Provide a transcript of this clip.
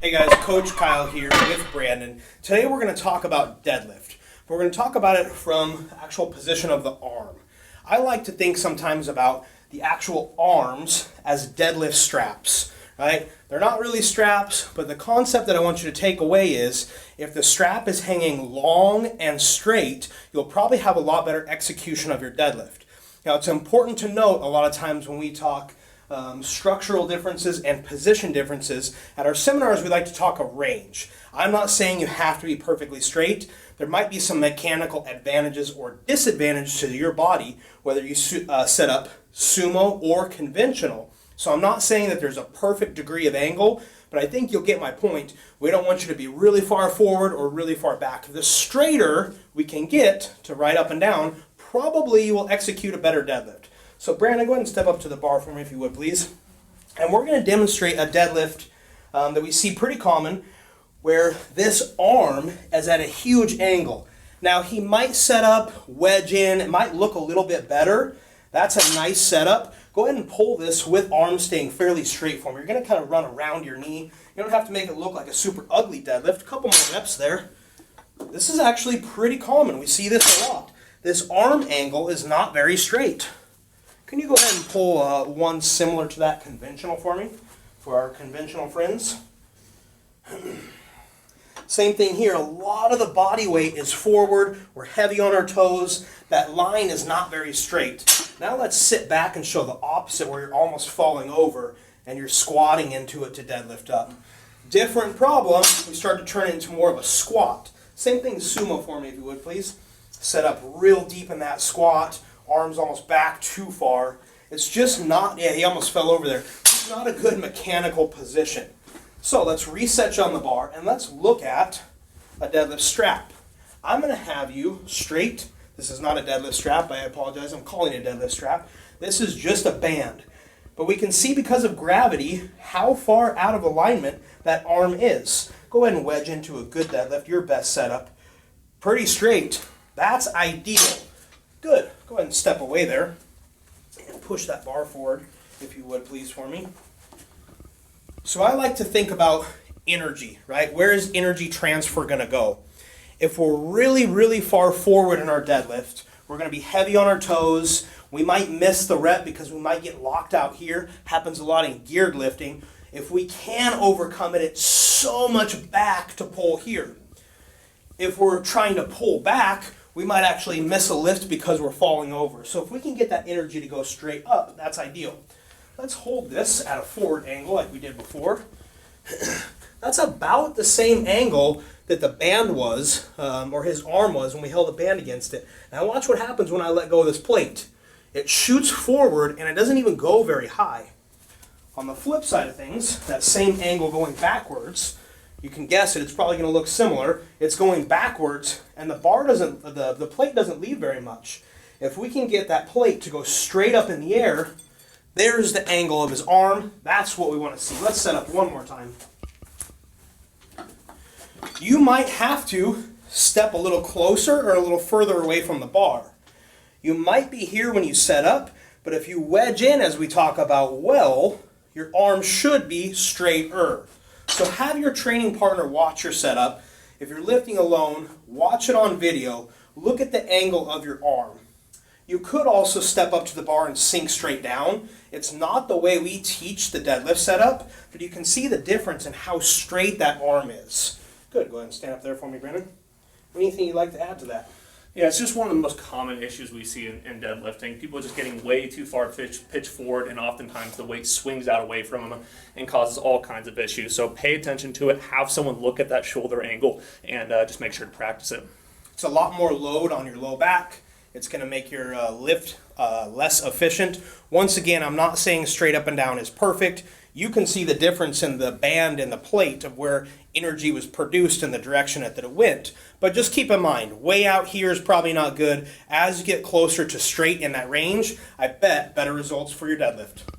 Hey guys, Coach Kyle here with Brandon. Today we're going to talk about deadlift. We're going to talk about it from the actual position of the arm. I like to think sometimes about the actual arms as deadlift straps, right? They're not really straps, but the concept that I want you to take away is if the strap is hanging long and straight, you'll probably have a lot better execution of your deadlift. Now it's important to note a lot of times when we talk structural differences and position differences. At our seminars, we like to talk a range. I'm not saying you have to be perfectly straight. There might be some mechanical advantages or disadvantages to your body, whether you set up sumo or conventional. So I'm not saying that there's a perfect degree of angle, but I think you'll get my point. We don't want you to be really far forward or really far back. The straighter we can get to right up and down, probably you will execute a better deadlift. So Brandon, go ahead and step up to the bar for me if you would, please. And we're going to demonstrate a deadlift that we see pretty common where this arm is at a huge angle. Now he might set up, wedge in, it might look a little bit better. That's a nice setup. Go ahead and pull this with arms staying fairly straight for me. You're going to kind of run around your knee. You don't have to make it look like a super ugly deadlift. A couple more reps there. This is actually pretty common. We see this a lot. This arm angle is not very straight. Can you go ahead and pull one similar to that conventional for me, for our conventional friends? Same thing here. A lot of the body weight is forward. We're heavy on our toes. That line is not very straight. Now let's sit back and show the opposite where you're almost falling over and you're squatting into it to deadlift up. Different problem. We start to turn it into more of a squat. Same thing sumo for me if you would please. Set up real deep in that squat. Arms almost back too far. It's just not, yeah, he almost fell over there. It's not a good mechanical position. So let's reset you on the bar and let's look at a deadlift strap. I'm going to have you straight. This is not a deadlift strap. I apologize. I'm calling it a deadlift strap. This is just a band. But we can see because of gravity how far out of alignment that arm is. Go ahead and wedge into a good deadlift, your best setup. Pretty straight. That's ideal. Good. Go ahead and step away there and push that bar forward, if you would please for me. So I like to think about energy, right? Where is energy transfer going to go? If we're really, really far forward in our deadlift, we're going to be heavy on our toes. We might miss the rep because we might get locked out here. Happens a lot in geared lifting. If we can overcome it, it's so much back to pull here. If we're trying to pull back, we might actually miss a lift because we're falling over. So if we can get that energy to go straight up, that's ideal. Let's hold this at a forward angle like we did before. That's about the same angle that the band was, or his arm was when we held the band against it. Now watch what happens when I let go of this plate. It shoots forward and it doesn't even go very high. On the flip side of things, that same angle going backwards, you can guess it, it's probably going to look similar. It's going backwards and the plate doesn't leave very much. If we can get that plate to go straight up in the air, there's the angle of his arm. That's what we want to see. Let's set up one more time. You might have to step a little closer or a little further away from the bar. You might be here when you set up, but if you wedge in as we talk about well, your arm should be straighter. So have your training partner watch your setup. If you're lifting alone, watch it on video. Look at the angle of your arm. You could also step up to the bar and sink straight down. It's not the way we teach the deadlift setup, but you can see the difference in how straight that arm is. Good. Go ahead and stand up there for me, Brandon. Anything you'd like to add to that? Yeah, it's just one of the most common issues we see in deadlifting. People just getting way too far pitch forward, and oftentimes the weight swings out away from them and causes all kinds of issues. So pay attention to it. Have someone look at that shoulder angle, and just make sure to practice it. It's a lot more load on your low back. It's going to make your lift less efficient. Once again, I'm not saying straight up and down is perfect. You can see the difference in the band and the plate of where energy was produced in the direction that it went. But just keep in mind, way out here is probably not good. As you get closer to straight in that range, I bet better results for your deadlift.